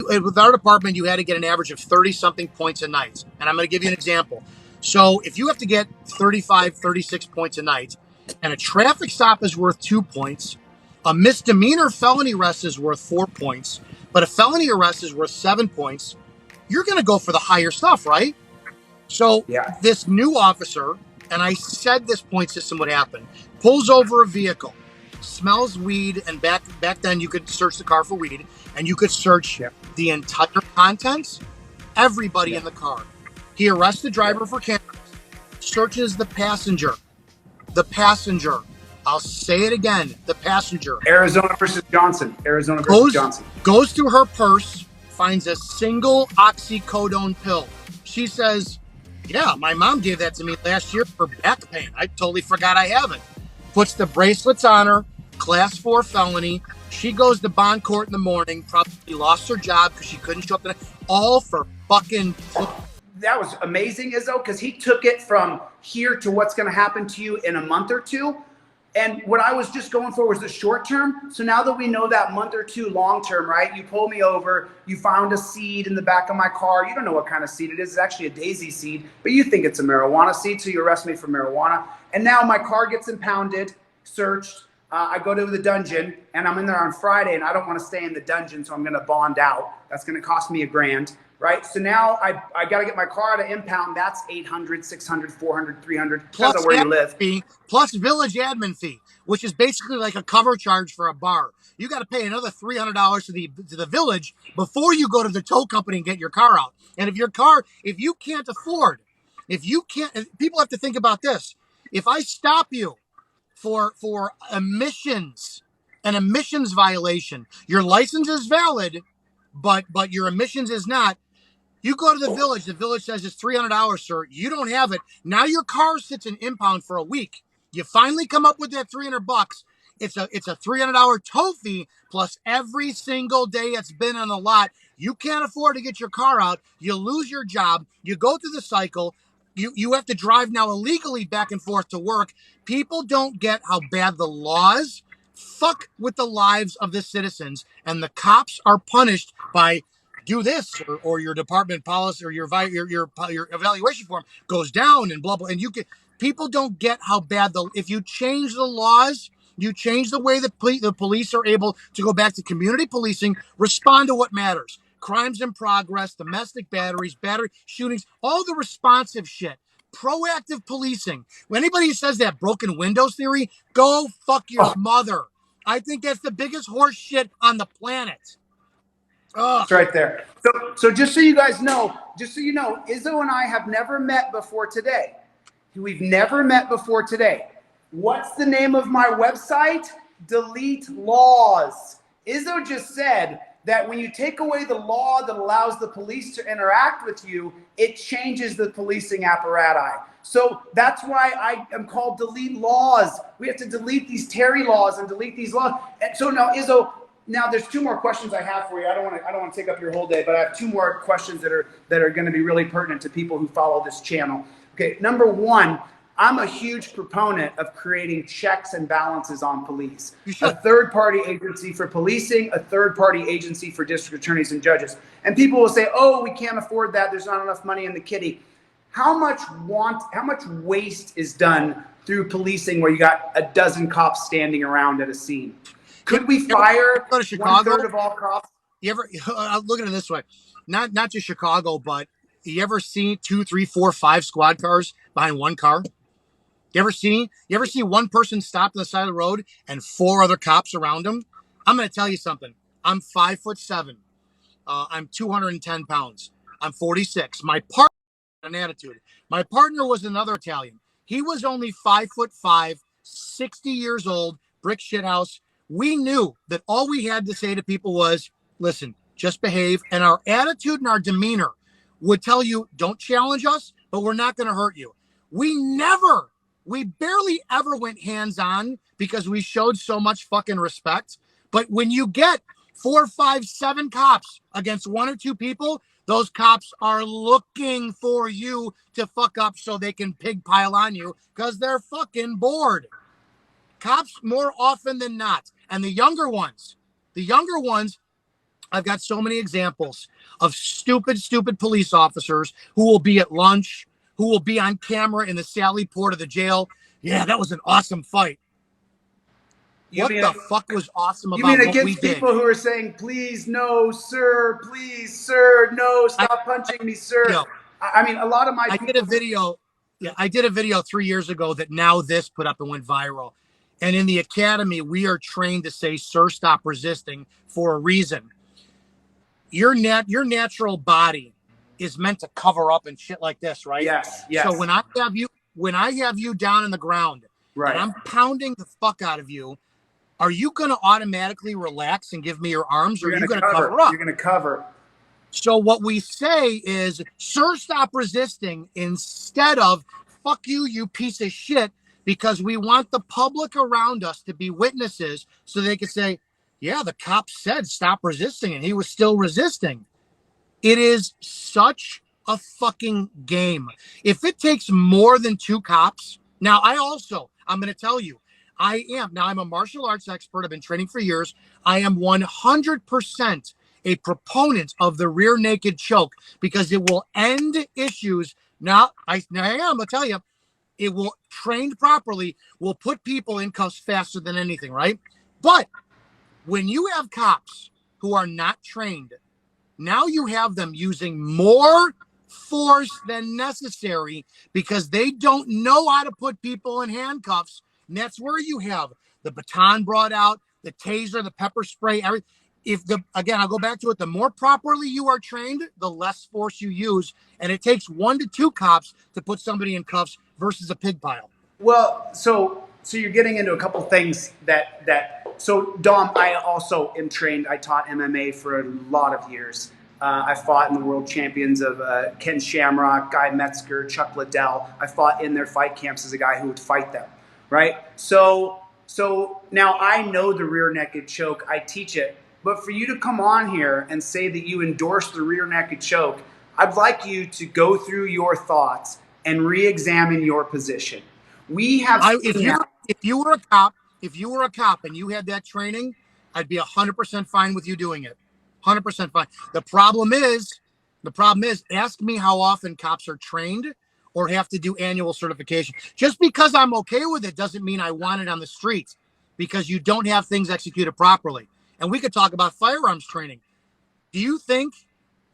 with our department, you had to get an average of 30 something points a night. And I'm going to give you an example. So if you have to get 35, 36 points a night, and a traffic stop is worth 2 points, a misdemeanor felony arrest is worth 4 points, but a felony arrest is worth 7 points, you're going to go for the higher stuff, right? So Yeah. this new officer, and I said this point system would happen, pulls over a vehicle, smells weed, and back then you could search the car for weed, and you could search the entire contents, everybody in the car. He arrests the driver for cannabis, searches the passenger. The passenger. I'll say it again. The passenger. Arizona versus Johnson. Goes to her purse, finds a single oxycodone pill. She says, yeah, my mom gave that to me last year for back pain. I totally forgot I have it. Puts the bracelets on her, class 4 felony. She goes to bond court in the morning, probably lost her job because she couldn't show up the night. All for fucking... That was amazing, Izzo, because he took it from here to what's going to happen to you in a month or two. And what I was just going for was the short term. So now that we know that month or two long term, right? You pull me over, you found a seed in the back of my car. You don't know what kind of seed it is. It's actually a daisy seed, but you think it's a marijuana seed, so you arrest me for marijuana. And now my car gets impounded, searched. I go to the dungeon, and I'm in there on Friday, and I don't want to stay in the dungeon, so I'm going to bond out. That's going to cost me $1,000. Right. So now I got to get my car to impound. That's $800, $600, $400, $300. Depends on where you live. Fee, plus village admin fee, which is basically like a cover charge for a bar. You got to pay another $300 to the village before you go to the tow company and get your car out. And if you can't afford, people have to think about this. If I stop you for emissions, an emissions violation, your license is valid, but your emissions is not. You go to the village says it's $300, sir. You don't have it. Now your car sits in impound for a week. You finally come up with that $300. It's a $300 tow fee plus every single day it's been on the lot. You can't afford to get your car out. You lose your job. You go through the cycle. You have to drive now illegally back and forth to work. People don't get how bad the laws fuck with the lives of the citizens, and the cops are punished by do this, or your department policy or your evaluation form goes down and blah blah. And people don't get how bad if you change the laws, you change the way the police are able to go back to community policing, respond to what matters: crimes in progress, domestic batteries, battery shootings, all the responsive shit. Proactive policing. When anybody says that broken windows theory, go fuck your mother. I think that's the biggest horse shit on the planet. Ugh. It's right there. So just so you guys know, Izzo and I have never met before today. We've never met before today. What's the name of my website? Delete Laws. Izzo just said that when you take away the law that allows the police to interact with you, it changes the policing apparatus. So that's why I am called Delete Laws. We have to delete these Terry laws and delete these laws. And so now, Izzo, there's 2 more questions I have for you. I don't want to take up your whole day, but I have 2 more questions that are going to be really pertinent to people who follow this channel. Okay, number 1, I'm a huge proponent of creating checks and balances on police. A third-party agency for policing, a third-party agency for district attorneys and judges. And people will say, "Oh, we can't afford that. There's not enough money in the kitty." How much waste is done through policing where you got a dozen cops standing around at a scene? Could we fire go to Chicago? 1/3 of all cops? You ever look at it this way? Not just Chicago, but you ever see 2, 3, 4, 5 squad cars behind one car? You ever see one person stopped on the side of the road and 4 other cops around him? I'm going to tell you something. I'm 5'7". I'm 210 pounds. I'm 46. My partner had an attitude. My partner was another Italian. He was only 5'5", 60 years old, brick shit house. We knew that all we had to say to people was, listen, just behave. And our attitude and our demeanor would tell you, don't challenge us, but we're not going to hurt you. We barely ever went hands-on because we showed so much fucking respect. But when you get 4, 5, 7 cops against 1 or 2 people, those cops are looking for you to fuck up so they can pig pile on you because they're fucking bored. Cops more often than not. And the younger ones, I've got so many examples of stupid police officers who will be at lunch, who will be on camera in the Sally Port of the jail. Yeah, that was an awesome fight. You What mean the fuck was awesome you mean about what we against did? people who are saying, please, no, sir, please, sir, no, I, stop I punching me, sir. video. I mean, a lot of my I did a people. video. Yeah, I did a video 3 years ago that Now This put up and went viral. And in the academy, we are trained to say, "Sir, stop resisting," for a reason. Your natural body is meant to cover up and shit like this, right? Yes, So yes, when I have you down on the ground and right. I'm pounding the fuck out of you, are you going to automatically relax and give me your arms, or You're are you going to going to cover. cover up? You're going to cover. So what we say is, "Sir, stop resisting," instead of "fuck you, you piece of shit," because we want the public around us to be witnesses so they can say, yeah, the cop said stop resisting and he was still resisting. It is such a fucking game. If it takes more than two cops, now I'm going to tell you, I'm a martial arts expert. I've been training for years. I am 100% a proponent of the rear naked choke because it will end issues. Now, I'm going to tell you, it will, trained properly, will put people in cuffs faster than anything, right? But when you have cops who are not trained, now you have them using more force than necessary because they don't know how to put people in handcuffs. And that's where you have the baton brought out, the taser, the pepper spray, everything. Again, I'll go back to it. The more properly you are trained, the less force you use. And it takes 1 to 2 cops to put somebody in cuffs versus a pig pile. Well, so you're getting into a couple things that. So Dom, I also am trained. I taught MMA for a lot of years. I fought in the world champions of Ken Shamrock, Guy Metzger, Chuck Liddell. I fought in their fight camps as a guy who would fight them, right? So now I know the rear naked choke. I teach it. But for you to come on here and say that you endorse the rear naked choke, I'd like you to go through your thoughts and re-examine your position. We have If seen now. you were a cop and you had that training, I'd be 100% fine with you doing it. 100% fine. The problem is, ask me how often cops are trained or have to do annual certification. Just because I'm okay with it doesn't mean I want it on the streets, because you don't have things executed properly. And we could talk about firearms training. Do you think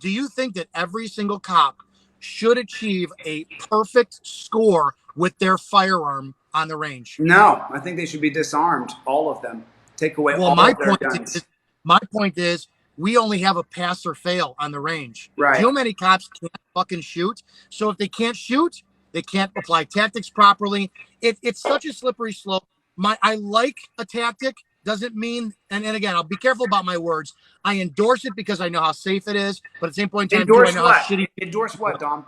that every single cop should achieve a perfect score with their firearm on the range? No, I think they should be disarmed, all of them. Take away Well, all of their guns. my point is, we only have a pass or fail on the range. Do you Right. know how many cops can't fucking shoot? So if they can't shoot, they can't apply tactics properly. It's such a slippery slope. I like a tactic, doesn't mean, and again, I'll be careful about my words. I endorse it because I know how safe it is, but at the same point in time, too, I Endorse know how what? shitty Endorse what, Dom?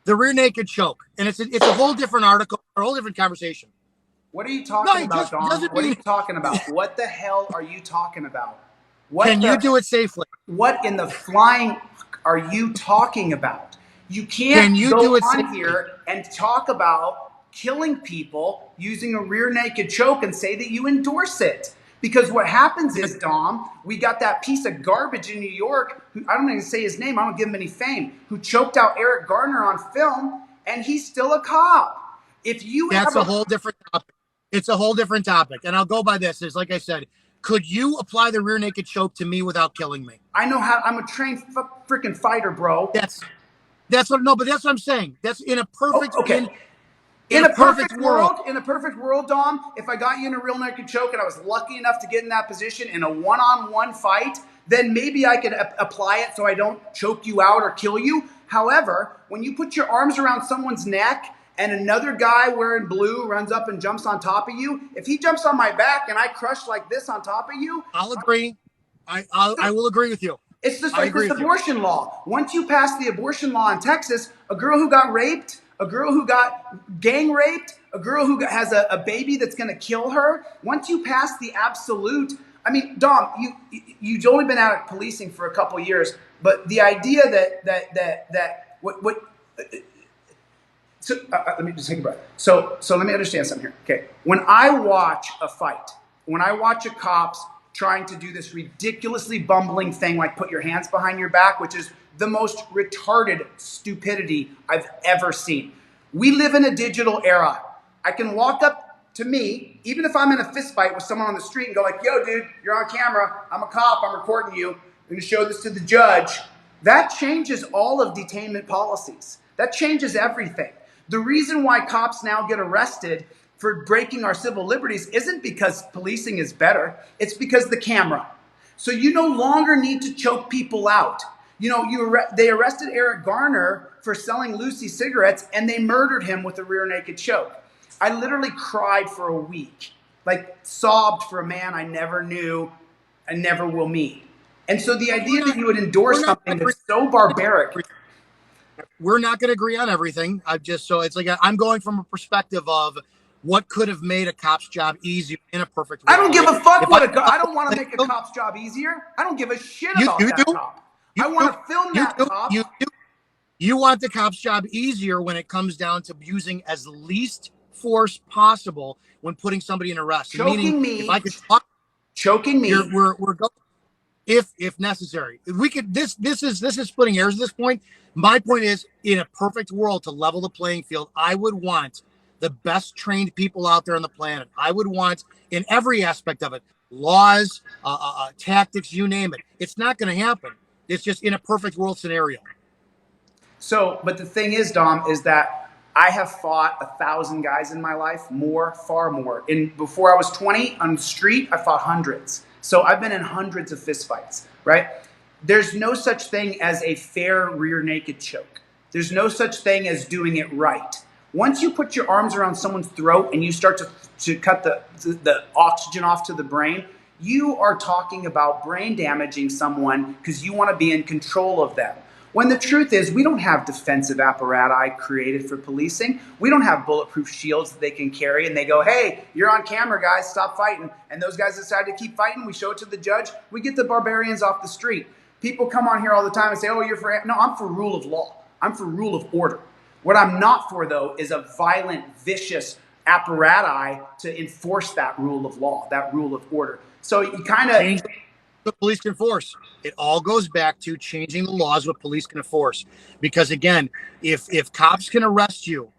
the rear naked choke. And it's a whole different article, a whole different conversation. What are you No, talking it about, just Dom? doesn't What are you mean. talking about? What the hell are you talking about? What Can you the do it safely? what in the flying are you talking about? You can't Can you go do it on safely? here and talk about killing people using a rear naked choke and say that you endorse it. Because what happens is, Dom, we got that piece of garbage in New York, who, I don't even say his name, I don't give him any fame, who choked out Eric Garner on film, and he's still a cop. If you That's have a a whole different topic. It's a whole different topic. And I'll go by this. Is like I said, could you apply the rear naked choke to me without killing me? I know how. I'm a trained freaking fighter, bro. That's what no, but that's what I'm saying. That's in a Oh, perfect okay. in a perfect world. In a perfect world, Dom, if I got you in a real naked choke and I was lucky enough to get in that position in a one-on-one fight, then maybe I could apply it so I don't choke you out or kill you. However, when you put your arms around someone's neck and another guy wearing blue runs up and jumps on top of you, if he jumps on my back and I crush like this on top of you, I'll agree. I will agree with you. it's just I like agree this with you. abortion law. Once you pass the abortion law in Texas, a girl who got raped, a girl who got gang raped, a girl who has a baby that's going to kill her. Once you pass the absolute, I mean, Dom, you've only been out of policing for a couple years, but the idea that what so let me just take a breath. So let me understand something here. Okay, when I watch a fight, when I watch a cops trying to do this ridiculously bumbling thing like put your hands behind your back, which is the most retarded stupidity I've ever seen. We live in a digital era. I can walk up to me, even if I'm in a fist fight with someone on the street and go like, yo, dude, you're on camera. I'm a cop. I'm recording you. I'm going to show this to the judge. That changes all of detainment policies. That changes everything. The reason why cops now get arrested for breaking our civil liberties isn't because policing is better. It's because the camera. So you no longer need to choke people out. You know, they arrested Eric Garner for selling Lucy cigarettes, and they murdered him with a rear naked choke. I literally cried for a week, like sobbed for a man I never knew and never will meet. And so the idea that you would endorse something that's so barbaric. We're not going to agree on everything. It's like I'm going from a perspective of what could have made a cop's job easier in a perfect world. I don't give a fuck I don't want to make a cop's job easier. I don't give a shit about that cop. I want to film that cop. You want the cop's job easier when it comes down to using as least force possible when putting somebody in arrest. Choking me. If I could talk, choking me. We're going. If necessary, if we could. This is splitting hairs at this point. My point is, in a perfect world, to level the playing field, I would want the best trained people out there on the planet. I would want, in every aspect of it, laws, tactics, you name it. It's not going to happen. It's just in a perfect world scenario. So, but the thing is, Dom, is that I have fought 1,000 guys in my life, far more. Before I was 20 on the street, I fought hundreds. So I've been in hundreds of fistfights, right? There's no such thing as a fair rear naked choke. There's no such thing as doing it right. Once you put your arms around someone's throat and you start to cut the oxygen off to the brain, you are talking about brain damaging someone because you want to be in control of them. When the truth is, we don't have defensive apparatus created for policing. We don't have bulletproof shields that they can carry and they go, hey, you're on camera, guys, stop fighting. And those guys decide to keep fighting. We show it to the judge. We get the barbarians off the street. People come on here all the time and say, oh, you're for... No, I'm for rule of law. I'm for rule of order. What I'm not for, though, is a violent, vicious apparatus to enforce that rule of law, that rule of order. So you kind of... The police can enforce. It all goes back to changing the laws what police can enforce. Because again, if cops can arrest you